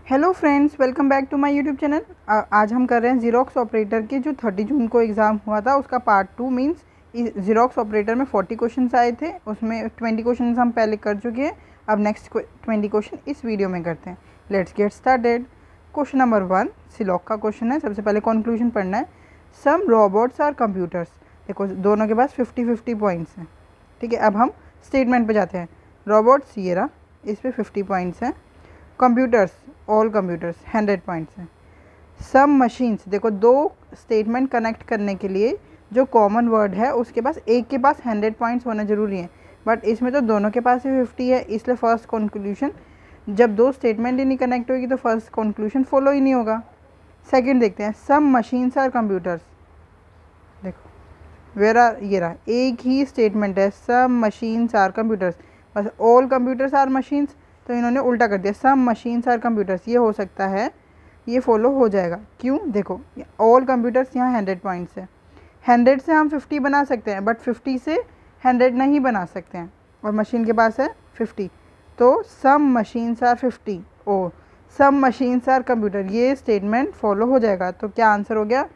Hello friends, welcome back to my YouTube channel. आज हम कर रहे हैं ज़ीरोक्स ऑपरेटर के जो 30 जून को एग्ज़ाम हुआ था उसका पार्ट 2 मींस ज़ीरोक्स ऑपरेटर में 40 क्वेश्चंस आए थे, उसमें 20 क्वेश्चंस हम पहले कर चुके हैं। अब नेक्स्ट 20 क्वेश्चन इस वीडियो में करते हैं। Let's get started. Question number 1 सिलॉक का क्वेश्चन है। सबसे पहले कंक्लूजन पढ़ना है। सम रोबोट्स आर कंप्यूटर्स। देखो दोनों के पास 50-50 पॉइंट्स हैं। ठीक है, अब हम स्टेटमेंट पे जाते हैं। रोबोट्स ये रहा, इस पर 50 पॉइंट्स हैं। कंप्यूटर्स, ऑल कंप्यूटर्स 100 पॉइंट्स हैं। सम मशीन्स, देखो दो स्टेटमेंट कनेक्ट करने के लिए जो कॉमन वर्ड है उसके पास एक के पास 100 पॉइंट्स होना ज़रूरी है, बट इसमें तो दोनों के पास ही 50 है, इसलिए फर्स्ट कंक्लूजन, जब दो स्टेटमेंट ही नहीं कनेक्ट होगी तो फर्स्ट कंक्लूजन फॉलो ही नहीं होगा। सेकंड देखते हैं। सम मशीन्स आर कंप्यूटर्स। देखो वेर आर, ये रहा, एक ही स्टेटमेंट है, सम मशीन्स आर कंप्यूटर्स, बस ऑल कंप्यूटर्स आर मशीन्स, तो इन्होंने उल्टा कर दिया, सम मशीन्स आर कंप्यूटर्स। ये हो सकता है, ये फॉलो हो जाएगा। क्यों? देखो ऑल कंप्यूटर्स यहाँ 100 पॉइंट्स है, 100 से हम 50 बना सकते हैं, बट 50 से 100 नहीं बना सकते हैं, और मशीन के पास है 50, तो सम मशीन्स आर 50 और सम मशीन्स आर कंप्यूटर, ये स्टेटमेंट फॉलो हो जाएगा। तो क्या आंसर हो गया?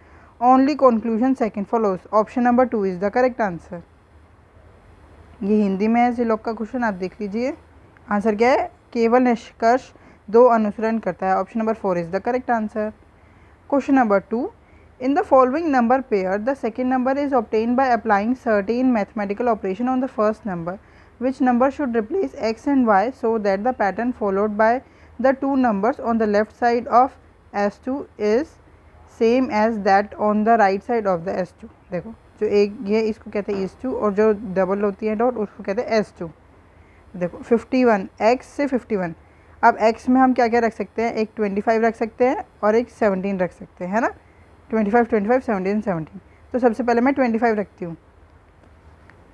Only conclusion second follows. Option number 2 is the correct answer. ये हिंदी में है सिलॉक का क्वेश्चन, आप देख लीजिए। आंसर क्या है? केवल निष्कर्ष दो अनुसरण करता है। Option number 4 is the correct answer. Question number 2, in the following number pair the second number is obtain by applying certain mathematical operation on the first number, which number should replace x and y so that the pattern followed by the two numbers on the left side of S2 is same as that on the right side of the S2। देखो जो एक ये इसको कहते हैं S2 और जो double होती है डॉट उसको कहते हैं S2। देखो 51, x से 51। अब x में हम क्या क्या रख सकते हैं? एक 25 रख सकते हैं और एक 17 रख सकते हैं, है ना। 25, 25, 17, 17। तो सबसे पहले मैं 25 रखती हूँ।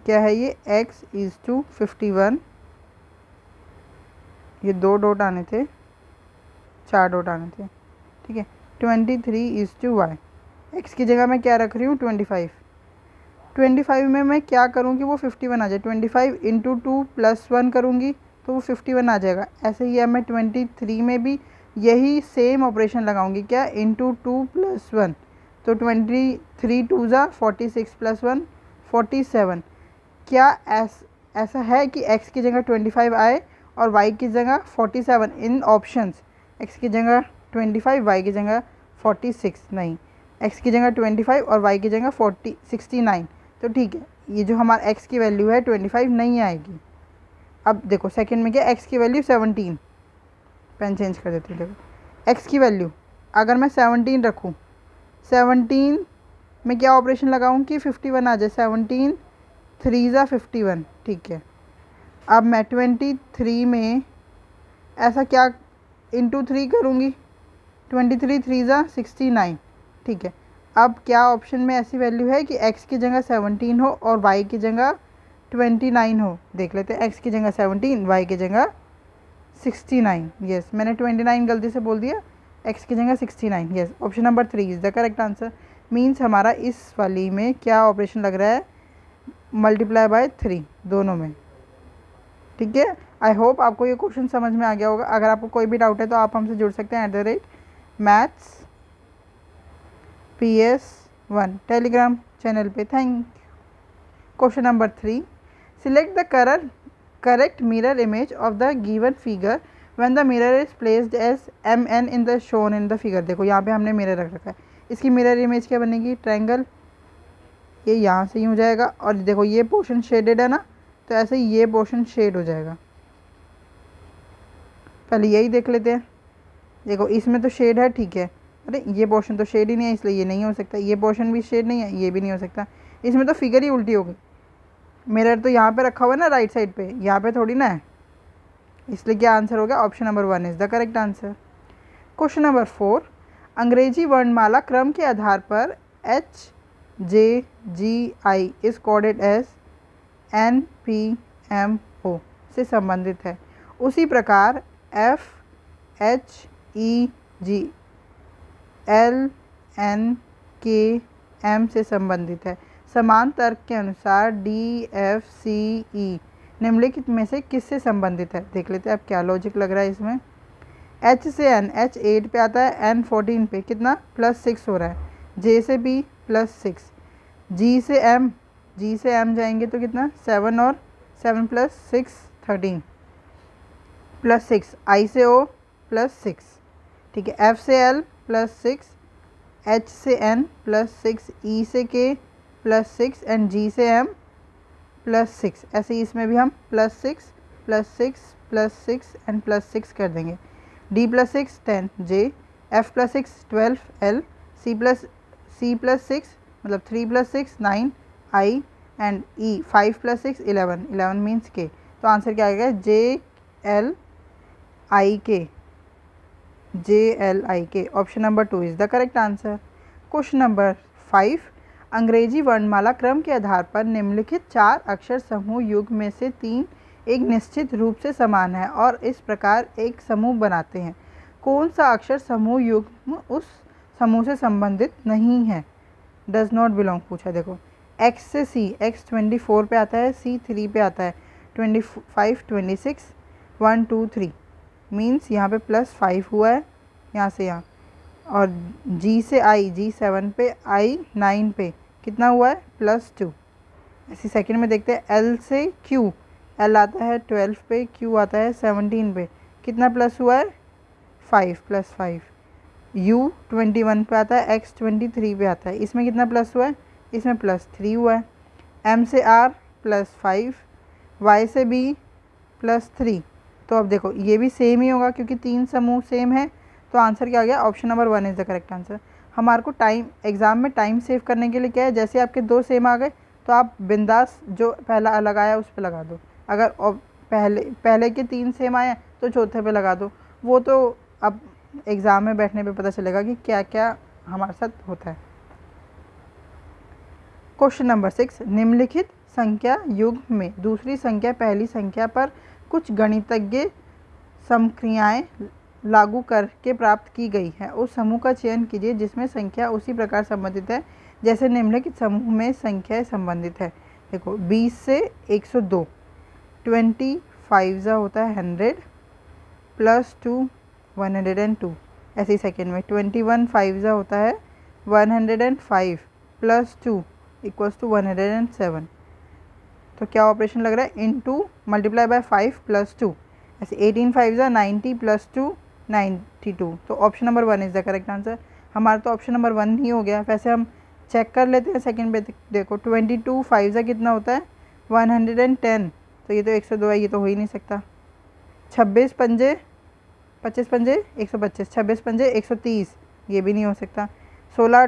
क्या है ये? x इज़ टू 51, ये 2 डॉट आने थे, 4 डॉट आने थे, ठीक है। 23 इज़ टू वाई। एक्स की जगह मैं क्या रख रही हूँ? 25। 25 में मैं क्या करूँगी? वो 51 आ जाए। 25 इंटू 2 प्लस 1 करूँगी तो वो 51 आ जाएगा। ऐसे ही अब मैं 23 में भी यही सेम ऑपरेशन लगाऊंगी। क्या? इंटू 2 प्लस 1, तो 23 2 ज़ा 46 प्लस 1 47। क्या ऐसा है कि x की जगह 25 आए और y की जगह 47 इन ऑप्शंस? x की जगह 25, y की जगह 46 नहीं, x की जगह 25 और y की जगह 69, तो ठीक है, ये जो हमारा x की वैल्यू है 25 नहीं आएगी। अब देखो सेकंड में क्या? x की वैल्यू 17, पेन चेंज कर देती हूँ। देखो x की वैल्यू अगर मैं 17 रखूँ, 17 में क्या ऑपरेशन लगाऊँ कि 51 आ जाए? 17 3 ज़ा 51, ठीक है। अब मैं 23 में ऐसा क्या इंटू 3 करूँगी? 23 3 ज़ा 69, ठीक है। अब क्या ऑप्शन में ऐसी वैल्यू है कि x की जगह 17 हो और y की जगह 29 हो? देख लेते हैं। x की जगह 17, y की जगह 69। यस, मैंने 29 गलती से बोल दिया, x की जगह 69। Yes, option number 3 is the correct answer. Means हमारा इस वाली में क्या ऑपरेशन लग रहा है? मल्टीप्लाई बाय 3 दोनों में, ठीक है। आई होप आपको ये क्वेश्चन समझ में आ गया होगा। अगर आपको कोई भी डाउट है तो आप हमसे जुड़ सकते हैं @maths PS1 टेलीग्राम चैनल पे। Thank you. Question number 3, select the correct mirror image of the given figure when the mirror is placed as MN in the shown in the figure. देखो यहाँ पे हमने मिरर रख रखा है, इसकी mirror image क्या बनेगी? ट्रायंगल। ये यहाँ से ही हो जाएगा, और देखो ये पोर्शन शेडेड है ना, तो ऐसे ही ये पोर्शन शेड हो जाएगा। पहले यही देख लेते हैं। देखो इसमें तो शेड है, ठीक है। अरे ये पोर्शन तो शेड ही नहीं है, इसलिए ये नहीं हो सकता। ये पोर्शन भी शेड नहीं है, ये भी नहीं हो सकता। इसमें तो फिगर ही उल्टी होगी। मिरर तो यहाँ पे रखा हुआ है ना राइट साइड पे, यहाँ पे थोड़ी ना है, इसलिए क्या आंसर हो गया? Option number 1 is the correct answer. Question number 4, अंग्रेजी वर्णमाला क्रम के आधार पर HJGI is coded as NPMO से संबंधित है। उसी प्रकार FHEG LNKM से संबंधित है। समान तर्क के अनुसार DFCE निम्नलिखित में से किससे संबंधित है? देख लेते हैं अब क्या लॉजिक लग रहा है इसमें। एच से एन, एच 8 पे आता है, एन 14 पे, कितना +6 हो रहा है। जे से बी +6, जी से एम, जी से एम जाएंगे तो कितना 7 और 7 + 6 13 +6, आई से ओ +6, ठीक है। एफ से एल +6, एच से एन +6, ई से के +6 एंड जी से एम +6। ऐसे ही इसमें भी हम +6 +6 +6 एंड +6 कर देंगे। डी +6 10, जे, एफ +6 12, एल, सी+6 मतलब 3 + 6 9, आई एंड ई 5 + 6 11, 11 मीन्स के। तो आंसर क्या आएगा, जे एल आई के, जे एल आई के। Option number 2 is the correct answer. Question number 5, अंग्रेजी वर्णमाला क्रम के आधार पर निम्नलिखित 4 अक्षर समूह युग्म में से 3 एक निश्चित रूप से समान है और इस प्रकार एक समूह बनाते हैं। कौन सा अक्षर समूह युग्म उस समूह से संबंधित नहीं है, डज नॉट बिलोंग पूछा। देखो एक्स से सी, एक्स 24 पे आता है, सी 3 पे आता है, 25 26 1 2 3 मीन्स यहाँ पे +5 हुआ है यहाँ से यहाँ। और जी से आई, जी 7 पे, आई 9 पे, कितना हुआ है +2। ऐसे सेकंड में देखते हैं एल से क्यू, एल आता है 12 पे, क्यू आता है 17 पे, कितना प्लस हुआ है 5 +5। यू 21 पे आता है, एक्स 23 पे आता है, इसमें कितना प्लस हुआ है, इसमें +3 हुआ है। एम से आर +5, वाई से बी +3। तो अब देखो ये भी सेम ही होगा क्योंकि 3 समूह सेम है। तो आंसर क्या आ गया, option number 1 is the correct answer. हमारे को टाइम एग्ज़ाम में टाइम सेव करने के लिए क्या है, जैसे आपके 2 सेम आ गए तो आप बिंदास जो पहला अलग आया उस पर लगा दो। अगर पहले के 3 सेम आए तो चौथे पे लगा दो। वो तो अब एग्ज़ाम में बैठने पे पता चलेगा कि क्या क्या हमारे साथ होता है। क्वेश्चन नंबर 6, निम्नलिखित संख्या युग्म में दूसरी संख्या पहली संख्या पर कुछ गणितज्ञ समक्रियाएं लागू करके प्राप्त की गई है। उस समूह का चयन कीजिए जिसमें संख्या उसी प्रकार संबंधित है जैसे निम्नलिखित समूह में संख्याएं संबंधित है। देखो 20 से 102, 25 होता है 100 +2 102। ऐसे ही सेकेंड में 21 5 होता है 105 +2 = 107। तो क्या ऑपरेशन लग रहा है, इनटू मल्टीप्लाई बाय 5 +2। ऐसे 18 5 90 +2 92। तो option number 1 is the correct answer. हमारा तो ऑप्शन नंबर 1 ही हो गया। वैसे हम चेक कर लेते हैं सेकंड पे। देखो 22 5 कितना होता है 110। तो ये तो 102 है, ये तो हो ही नहीं सकता। 26 पंजे 25 पंजे 125, 26 पंजे 130, ये भी नहीं हो सकता। 16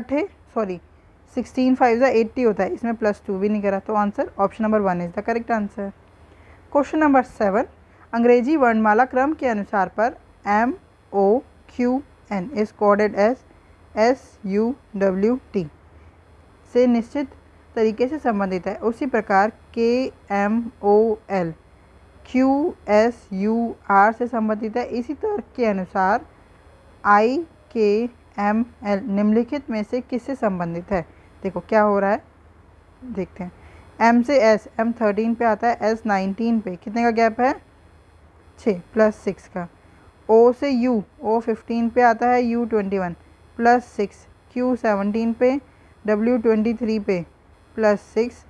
5 80 होता है, इसमें +2 भी नहीं करा। तो answer option number 1 is the correct answer. Question number 7, अंग्रेजी वर्णमाला क्रम के अनुसार पर MOQN is coded as SUWT से निश्चित तरीके से संबंधित है। उसी प्रकार KMOL QSUR से संबंधित है। इसी तर्क के अनुसार IKML निम्नलिखित में से किससे संबंधित है। देखो क्या हो रहा है, देखते हैं। M से S, M 13 पे आता है, S 19 पे, कितने का गैप है 6 +6 का। O से U, O 15 पे आता है, U 21 +6, Q 17 पे, W 23 पे +6,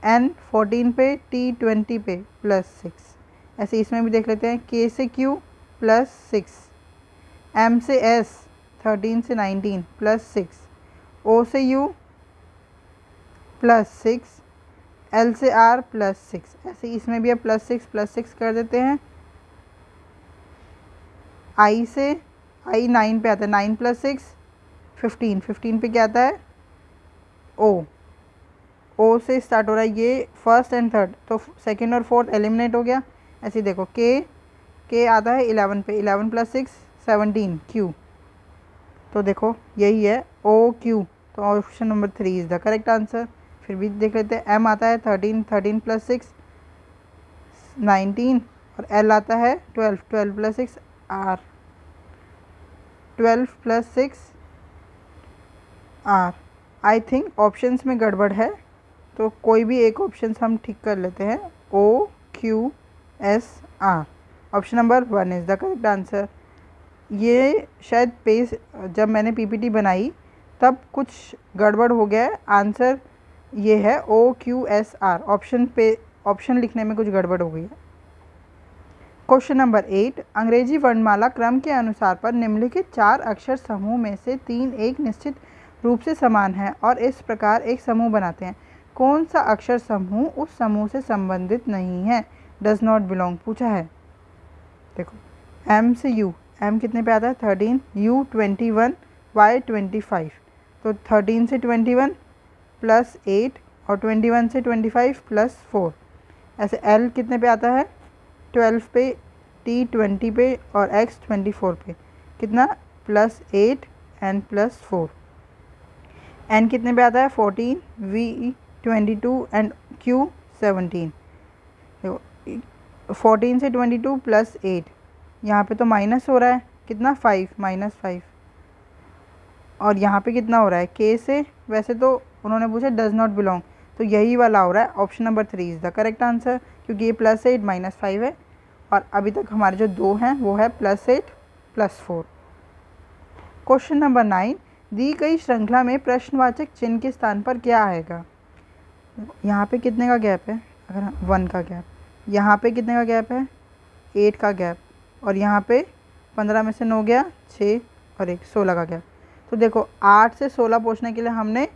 N 14 पे, T 20 पे +6। ऐसे इसमें भी देख लेते हैं। K से Q +6, M से S 13 से 19 +6, O से U +6, L से R +6। ऐसे इसमें भी अब +6 कर देते हैं। I से I 9 पे आता है, 9 + 6 15, 15 पे क्या आता है O से स्टार्ट हो रहा है, ये फर्स्ट एंड थर्ड, तो सेकंड और फोर्थ एलिमिनेट हो गया। ऐसे देखो K आता है 11 पे, 11 + 6 17 Q। तो देखो यही है OQ। तो option number 3 is the correct answer. फिर भी देख लेते हैं। M आता है 13 + 6 19 और L आता है 12 + 6 R, 12 + 6 R। I think options में गड़बड़ है, तो कोई भी एक ऑप्शन हम ठीक कर लेते हैं। OQSR, option number 1 is the correct answer. ये शायद पेज जब मैंने पीपीटी बनाई तब कुछ गड़बड़ हो गया है। आंसर ये है OQSR, ऑप्शन लिखने में कुछ गड़बड़ हो गई है। क्वेश्चन नंबर 8, अंग्रेजी वर्णमाला क्रम के अनुसार पर निम्नलिखित 4 अक्षर समूह में से 3 एक निश्चित रूप से समान है और इस प्रकार एक समूह बनाते हैं। कौन सा अक्षर समूह उस समूह से संबंधित नहीं है? डज नॉट बिलोंग पूछा है। देखो M से U, M कितने पे आता है 13, U 21, Y 25। तो 13 से 21 प्लस 8 और 21 से 25 प्लस 4। ऐसे L कितने पे आता है 12 पे, T 20 पे और X 24 पे। कितना प्लस 8 N प्लस 4। N कितने पे आता है 14, V 22 एंड Q 17। देखो 14 से 22 प्लस 8, यहाँ पे तो माइनस हो रहा है कितना 5, -5। और यहाँ पे कितना हो रहा है K से, वैसे तो उन्होंने पूछा डज नॉट बिलोंग, तो यही वाला हो रहा है। Option number 3 is the correct answer, क्योंकि ये +8 -5 है और अभी तक हमारे जो 2 हैं वो है +8 +4। क्वेश्चन नंबर 9, दी गई श्रृंखला में प्रश्नवाचक चिन्ह के स्थान पर क्या आएगा? यहाँ पे कितने का गैप है? अगर 1 का गैप, यहाँ पे कितने का गैप है 8 का गैप, और यहाँ पे 15 में से 9 गया 6 और 1 16 का गैप। तो देखो 8 से 16 पूछने के लिए हमने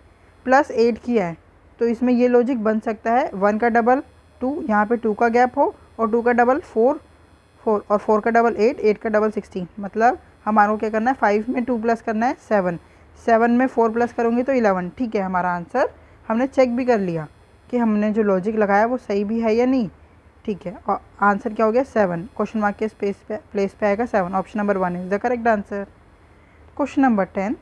+8 किया है, तो इसमें ये लॉजिक बन सकता है 1 का डबल 2, यहाँ पे 2 का गैप हो और 2 का डबल 4 और 4 का डबल 8, 8 का डबल 16। मतलब हमारे को क्या करना है 5 में 2 प्लस करना है 7, 7 में 4 प्लस करूँगी तो 11। ठीक है, हमारा आंसर हमने चेक भी कर लिया कि हमने जो लॉजिक लगाया वो सही भी है या नहीं। ठीक है, और आंसर क्या हो गया 7, क्वेश्चन मार्क के प्लेस पे आएगा 7। Option number 1 is the correct answer. Question number 10,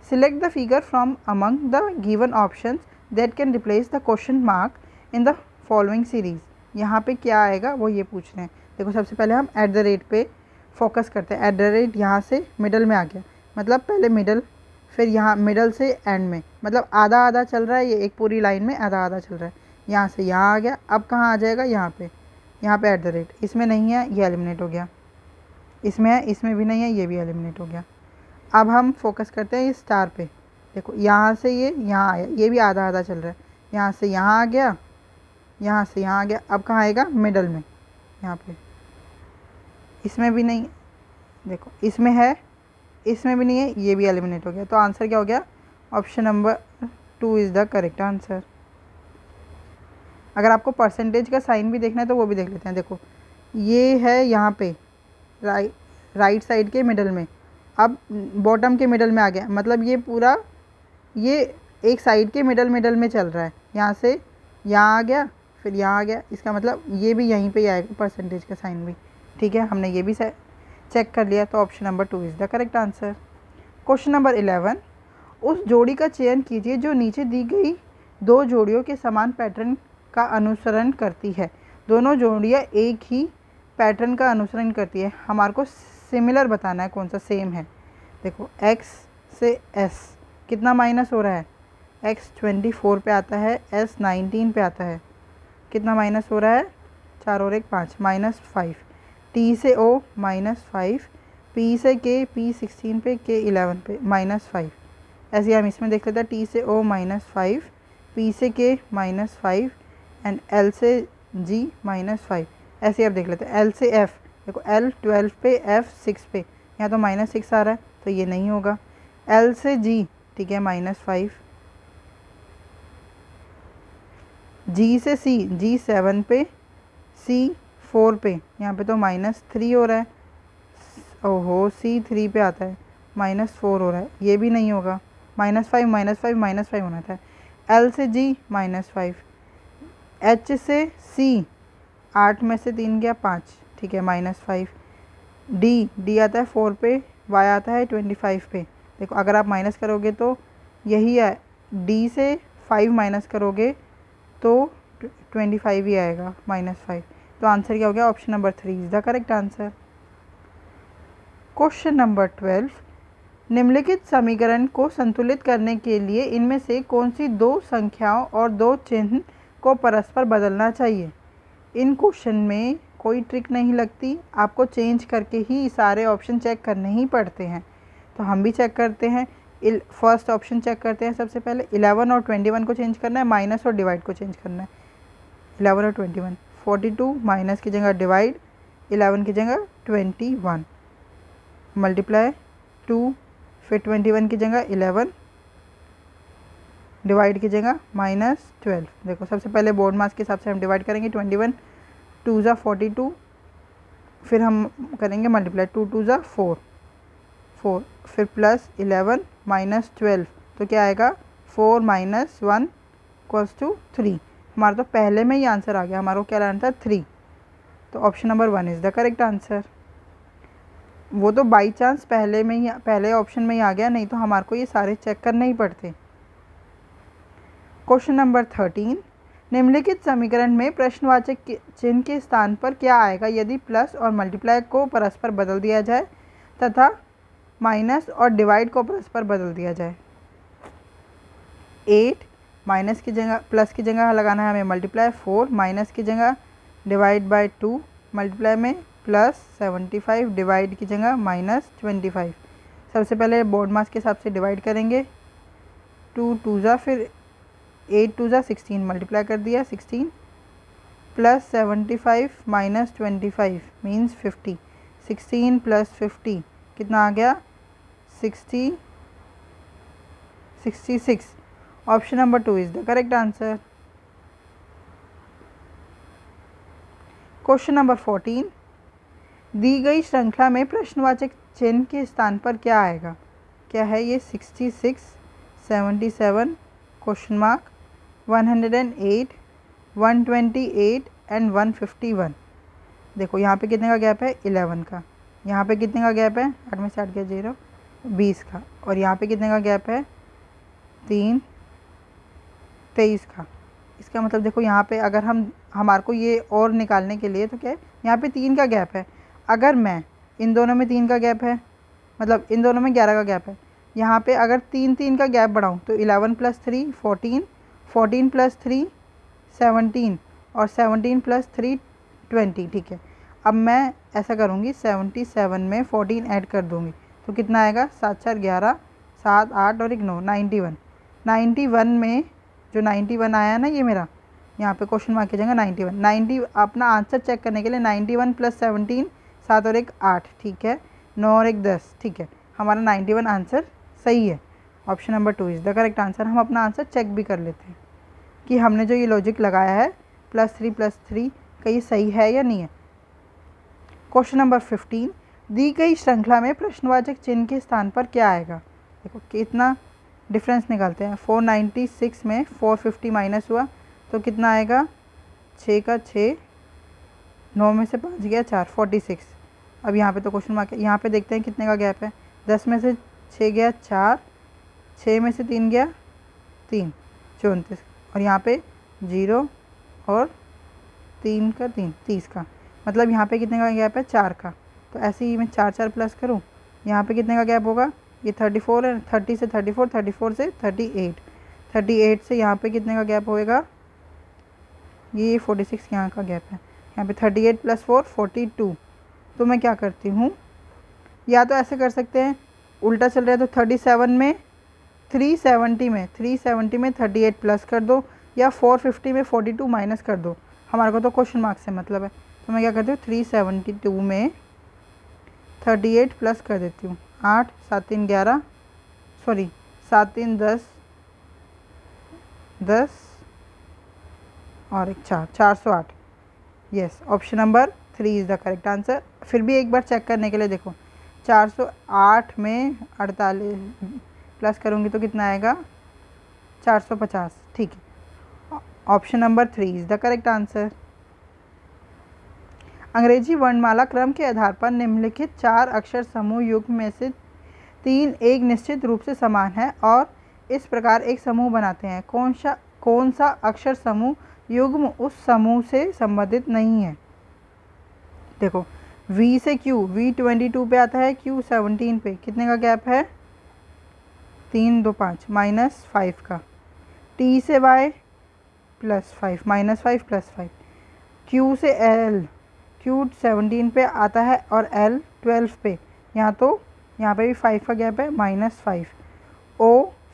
select the figure from among the given options that can replace the question mark in the following series। यहाँ पे क्या आएगा वो ये पूछ रहे हैं। देखो सबसे पहले हम @ पे फोकस करते हैं। @ यहाँ से मिडल में आ गया, मतलब पहले मिडल, फिर यहाँ मिडल से एंड में, मतलब आधा आधा चल रहा है, ये एक पूरी लाइन में आधा आधा चल रहा है। यहाँ से यहाँ आ गया, अब कहाँ आ जाएगा यहाँ पे @ इसमें नहीं है, ये एलिमिनेट हो गया। इसमें है, इसमें भी नहीं है, ये भी एलिमिनेट हो गया। अब हम फोकस करते हैं इस स्टार पे। देखो यहाँ से ये यहाँ आया, ये भी आधा आधा चल रहा है, यहाँ से यहाँ आ गया, यहाँ से यहाँ आ गया, अब कहाँ आएगा मिडल में, यहाँ पे। इसमें भी नहीं, देखो इसमें है, इसमें भी नहीं है, ये भी एलिमिनेट हो गया। तो आंसर क्या हो गया? Option number 2 is the correct answer. अगर आपको परसेंटेज का साइन भी देखना है तो वो भी देख लेते हैं। देखो ये है यहाँ पे राइट साइड के मिडल में, अब बॉटम के मिडल में आ गया, मतलब ये पूरा ये एक साइड के मिडल में चल रहा है। यहाँ से यहाँ आ गया, फिर यहाँ आ गया, इसका मतलब ये भी यहीं पे ही आएगा परसेंटेज का साइन भी। ठीक है, हमने ये भी चेक कर लिया, तो option number 2 is the correct answer. Question number 11, उस जोड़ी का चयन कीजिए जो नीचे दी गई 2 जोड़ियों के समान पैटर्न का अनुसरण करती है। दोनों जोड़ियाँ एक ही पैटर्न का अनुसरण करती है, हमारे को सिमिलर बताना है कौन सा सेम है। देखो x से s कितना माइनस हो रहा है, x 24 पे आता है, s 19 पे आता है, कितना माइनस हो रहा है 4 और 1 5, -5। t से o -5, p से k, p 16 पे, k 11 पे, -5। ऐसे हम इसमें देख लेते हैं, t से o -5, p से k -5 एंड l से g -5। ऐसे आप देख लेते हैं l से f। देखो L 12 पे, F 6 पे, यहाँ तो -6 आ रहा है तो ये नहीं होगा। L से G, ठीक है -5। G से C, G 7 पे, C 4 पे, यहाँ पे तो -3 हो रहा है। ओहो, C 3 पे आता है, -4 हो रहा है, ये भी नहीं होगा। -5 -5 -5 होना था। L से G -5, H से C 8 में से 3 गया 5, ठीक है -5। डी आता है 4 पे, y आता है 25 पे। देखो अगर आप माइनस करोगे तो यही है, डी से 5 माइनस करोगे तो 25 ही आएगा, -5। तो आंसर क्या हो गया? Option number 3 is the correct answer. Question number 12, निम्नलिखित समीकरण को संतुलित करने के लिए इनमें से कौन सी 2 संख्याओं और 2 चिन्ह को परस्पर बदलना चाहिए? इन क्वेश्चन में कोई ट्रिक नहीं लगती, आपको चेंज करके ही सारे ऑप्शन चेक करने ही पड़ते हैं। तो हम भी चेक करते हैं। फर्स्ट ऑप्शन चेक करते हैं। सबसे पहले 11 और 21 को चेंज करना है, माइनस और डिवाइड को चेंज करना है। 11 और 21, 42 माइनस की जगह डिवाइड, 11 की जगह 21, मल्टीप्लाई 2, फिर 21 की जगह 11, डिवाइड की जगह -12। देखो सबसे पहले बोर्ड मास के हिसाब से हम डिवाइड करेंगे। 21 2 ज़ा 42, फिर हम करेंगे मल्टीप्लाई, 2 2 ज़ा 4, फिर प्लस 11 -12, तो क्या आएगा 4 - 1 = 3। हमारा तो पहले में ही आंसर आ गया, हमारा को क्या लाना था 3। तो option number 1 is the correct answer. वो तो बाई चांस पहले ऑप्शन में ही आ गया, नहीं तो हमारे को ये सारे चेक करने ही पड़ते। क्वेश्चन नंबर 13, निम्नलिखित समीकरण में प्रश्नवाचक चिन्ह के स्थान पर क्या आएगा यदि प्लस और मल्टीप्लाई को परस्पर बदल दिया जाए तथा माइनस और डिवाइड को परस्पर बदल दिया जाए। 8 माइनस की जगह प्लस की जगह लगाना है हमें मल्टीप्लाई, 4 माइनस की जगह डिवाइड बाय 2, मल्टीप्लाई में प्लस 75 डिवाइड की जगह -25। सबसे पहले बोर्ड मास के हिसाब से डिवाइड करेंगे। 2 2 ज़ा, फिर 8 2 ज़ा 16, मल्टीप्लाई कर दिया 16, प्लस 75 -25 मीन्स 50। 16 + 50 कितना आ गया 66। Option number 2 is the correct answer. Question number 14, दी गई श्रृंखला में प्रश्नवाचक चिन्ह के स्थान पर क्या आएगा। क्या है ये 66, 77, क्वेश्चन मार्क, 108, 128 एंड 151। देखो यहाँ पे कितने का गैप है 11 का, यहाँ पे कितने का गैप है 8 में से 8 गया 0, 20 का, और यहाँ पे कितने का गैप है 3, 23 का। इसका मतलब देखो यहाँ पे अगर हमारे को ये और निकालने के लिए तो क्या है, यहाँ पे 3 का गैप है। अगर मैं इन दोनों में 3 का गैप है, मतलब इन दोनों में 11 का गैप है, यहाँ पे अगर 3 का गैप बढ़ाऊँ तो 11 + 3 14, 14 + 3 17, और 17 + 3 20। ठीक है, अब मैं ऐसा करूँगी 77 में 14 ऐड कर दूँगी तो कितना आएगा 7 4 11, 7 8 और 1 9, 91। 91 में जो 91 आया ना ये मेरा, यहाँ पे क्वेश्चन मार्क की जगह 91 अपना आंसर चेक करने के लिए 91 + 17, 7 और 1 8, ठीक है, 9 और 1 10, ठीक है, हमारा 91 आंसर सही है। Option number 2 is the correct answer. हम अपना आंसर चेक भी कर लेते हैं कि हमने जो ये लॉजिक लगाया है +3 + 3 का ये सही है या नहीं है। क्वेश्चन नंबर 15, दी गई श्रृंखला में प्रश्नवाचक चिन्ह के स्थान पर क्या आएगा। देखो कितना डिफरेंस निकालते हैं। 496 में 450 माइनस हुआ तो कितना आएगा 6 का 6, 9 में से 5 गया 4, 46। अब यहाँ पे तो क्वेश्चन मार्क है, यहाँ पे देखते हैं कितने का गैप है। 10 में से 6 गया 4, 6 में से 3 गया 3, 34, और यहाँ पे 0 और 3 का 3, 30 का, मतलब यहाँ पे कितने का गैप है 4 का। तो ऐसे ही मैं 4 4 प्लस करूँ, यहाँ पे कितने का गैप होगा, ये 34 है, 30 से 34, 34 से 38, 38 से यहाँ पे कितने का गैप होएगा, ये 46 यहाँ का गैप है। यहाँ पे 38 + 4 42। तो मैं क्या करती हूँ, या तो ऐसे कर सकते हैं उल्टा चल रहा है तो 37 में 370 में 38 प्लस कर दो, या 450 में 42 माइनस कर दो। हमारे को तो क्वेश्चन मार्क से मतलब है, तो मैं क्या करती हूँ 372 में 38 प्लस कर देती हूँ। 8 7 3 11, सॉरी 7 3 10, 10 और 1 4, 408। Yes, option number 3 is the correct answer. फिर भी एक बार चेक करने के लिए देखो, 408 में 48 प्लस करूँगी तो कितना आएगा 450, ठीक है। Option number 3 is the correct answer. अंग्रेजी वर्णमाला क्रम के आधार पर निम्नलिखित 4 अक्षर समूह युग्म में से 3 एक निश्चित रूप से समान है और इस प्रकार एक समूह बनाते हैं। कौन सा अक्षर समूह युग्म उस समूह से संबंधित नहीं है। देखो V से Q, V 22 पे आता है, Q 17 पे, कितने का गैप है 3 2 5 -5 का। T से Y +5 -5 +5। Q से L, Q 17 पे आता है और L 12 पे, यहाँ तो यहाँ पे भी 5 का गैप है, -5। O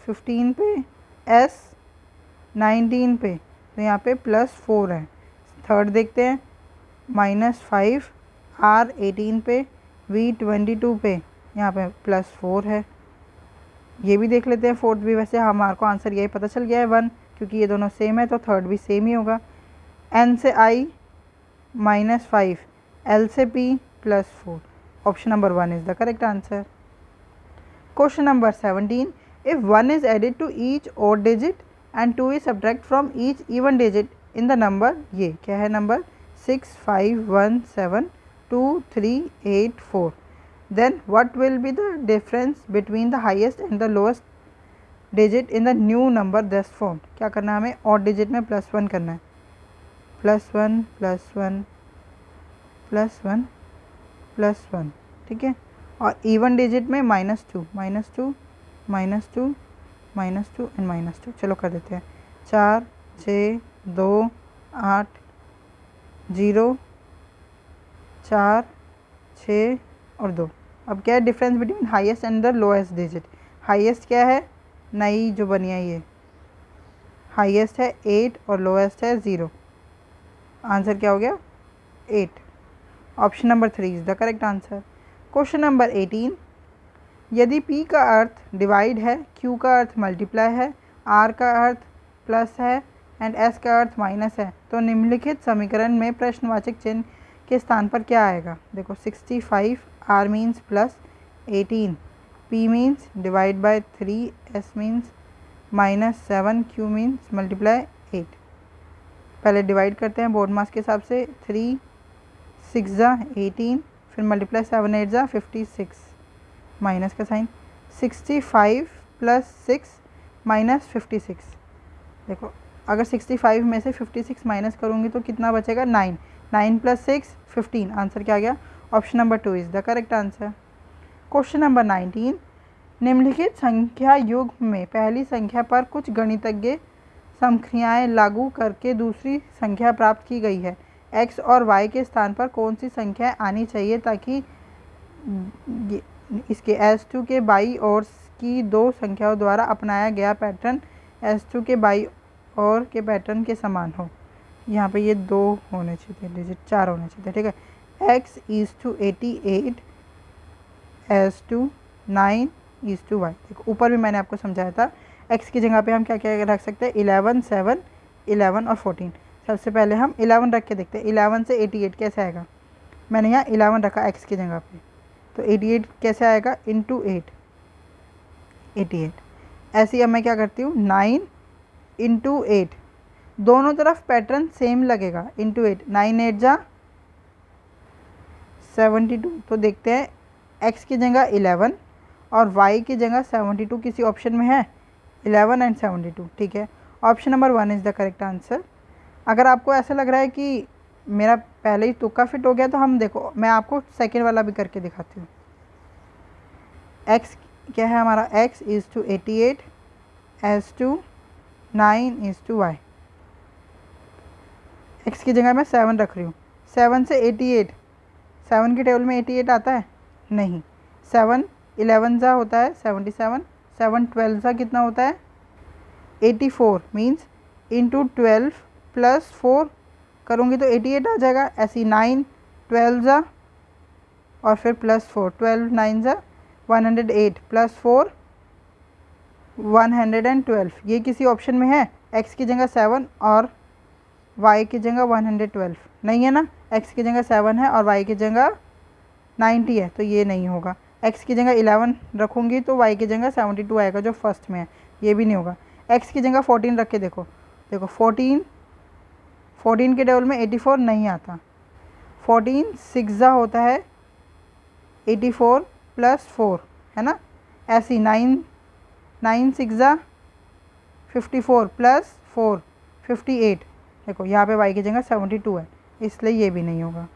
15 पे, S 19 पे, तो यहाँ पे +4 है। थर्ड देखते हैं, -5, R 18 पे, V 22 पे, यहाँ पे +4 है। ये भी देख लेते हैं फोर्थ भी। वैसे हमारे को आंसर यही पता चल गया है 1, क्योंकि ये दोनों सेम है तो थर्ड भी सेम ही होगा। N से I -5, L से P +4। Option number 1 is the correct answer. Question number 17, if 1 is added to each odd digit and 2 is subtract from each even digit in the number, ये क्या है number 6, 5, 1, 7, 2, 3, 8, 4, then what will be the difference between the highest and the lowest digit in the new number thus formed? क्या करना है हमें, odd digit में +1 करना है, +1 +1 +1 +1, ठीक है। और इवन डिजिट में -2 -2 -2 -2 एंड -2। चलो कर देते हैं, 4, 6, 2, 8, 0, 4, 6 और 2। अब क्या है difference between highest and the lowest digit? Highest क्या है, नई जो बनी है ये हाईएस्ट है 8 और लोएस्ट है 0। आंसर क्या हो गया, 8। Option number 3 is the correct answer. Question number 18, यदि P का अर्थ डिवाइड है, Q का अर्थ मल्टीप्लाई है, R का अर्थ प्लस है एंड S का अर्थ माइनस है, तो निम्नलिखित समीकरण में प्रश्नवाचक चिन्ह के स्थान पर क्या आएगा? देखो 65, R means +18, P means divide by 3, S means -7, Q means multiply 8। पहले डिवाइड करते हैं बोर्ड मास के हिसाब से, 3 6 ज़ा 18, फिर मल्टीप्लाई 7 8 ज़ा 56, माइनस का साइन, 65 + 6 -56। देखो अगर 65 में से 56 माइनस करूँगी तो कितना बचेगा, 9। 9 + 6 15। आंसर क्या आ गया, option number 2 is the correct answer. Question number 19, निम्नलिखित संख्या युग्म में पहली संख्या पर कुछ गणितज्ञ समक्रियाएँ लागू करके दूसरी संख्या प्राप्त की गई है। x और y के स्थान पर कौन सी संख्या आनी चाहिए ताकि इसके S2 के बाई ओर की दो संख्याओं द्वारा अपनाया गया पैटर्न S2 के बाई ओर के पैटर्न के समान हो? यहाँ पे ये 2 होने चाहिए डिजिट, 4 होने चाहिए, ठीक है। x = 88, S2 9 = y। देखो ऊपर भी मैंने आपको समझाया था, x की जगह पे हम क्या क्या रख सकते हैं, 11, 7, 11 और 14। सबसे पहले हम 11 रख के देखते हैं, 11 से 88 कैसे आएगा। मैंने यहाँ 11 रखा x की जगह पे, तो 88 कैसे आएगा, इंटू 8, 88। ऐसे ही अब मैं क्या करती हूँ, 9 × 8, दोनों तरफ पैटर्न सेम लगेगा, इंटू 8, 9 8 ज़ा 72। तो देखते हैं x की जगह 11 और y की जगह 72 किसी ऑप्शन में है, 11 एंड 72, ठीक है। Option number 1 is the correct answer. अगर आपको ऐसा लग रहा है कि मेरा पहले ही तुक्का फिट हो गया, तो हम देखो मैं आपको सेकेंड वाला भी करके दिखाती हूँ। x क्या है हमारा, x = 88, S2 9 = y। x की जगह मैं 7 रख रही हूँ, 7 से 88, 7 की टेबल में 88 आता है नहीं, 7 11 ज़ा होता है 77, 7 12 ज़ा कितना होता है 84, मीन्स इंटू 12 + 4 करूँगी तो 88 आ जाएगा। ऐसी 9 12 ज़ा और फिर +4, 12 9 ज़ा 108 +4 112। ये किसी ऑप्शन में है, x की जगह 7 और y की जगह 112 नहीं है ना, x की जगह 7 है और y की जगह 90 है, तो ये नहीं होगा। x की जगह 11 रखूँगी तो y की जगह 72 आएगा जो फर्स्ट में है, ये भी नहीं होगा। x की जगह 14 रख के देखो, 14 के टेबल में 84 नहीं आता, 14 6 ज़ा होता है 84 + 4 है ना। ऐसी 9 6 ज़ा 54 + 4 58। देखो यहाँ पे y की जगह 72 है, इसलिए ये भी नहीं होगा।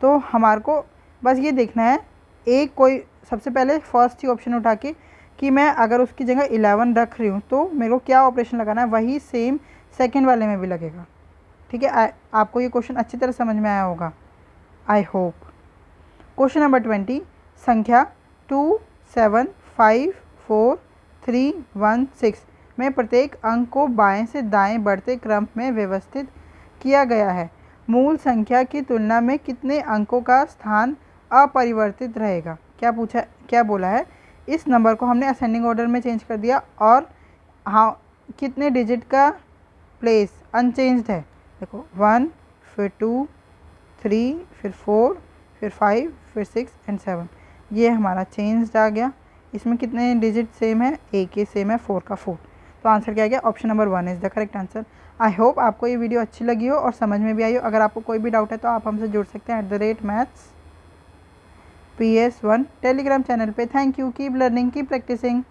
तो हमारे को बस ये देखना है, एक कोई सबसे पहले फर्स्ट ही ऑप्शन उठा के कि मैं अगर उसकी जगह 11 रख रही हूँ तो मेरे को क्या ऑपरेशन लगाना है, वही सेम सेकंड वाले में भी लगेगा, ठीक है। आपको ये क्वेश्चन अच्छी तरह समझ में आया होगा। I hope. क्वेश्चन नंबर 20, संख्या 2754316 में प्रत्येक अंक को बाएं से दाएं बढ़ते क्रम में व्यवस्थित किया गया है। मूल संख्या की तुलना में कितने अंकों का स्थान अपरिवर्तित रहेगा? क्या बोला है, इस नंबर को हमने असेंडिंग ऑर्डर में चेंज कर दिया और हाँ कितने डिजिट का प्लेस अनचेंज्ड है। देखो 1, फिर 2, 3, फिर 4, फिर 5, फिर 6 एंड 7, ये हमारा चेंज्ड आ गया। इसमें कितने डिजिट सेम है? एक ही सेम है, 4 का 4। तो आंसर क्या गया? Option number 1 is the correct answer. I hope आपको ये वीडियो अच्छी लगी हो और समझ में भी आई हो। अगर आपको कोई भी डाउट है तो आप हमसे जुड़ सकते हैं @maths PS1 टेलीग्राम चैनल पे। Thank you, keep learning, keep practising.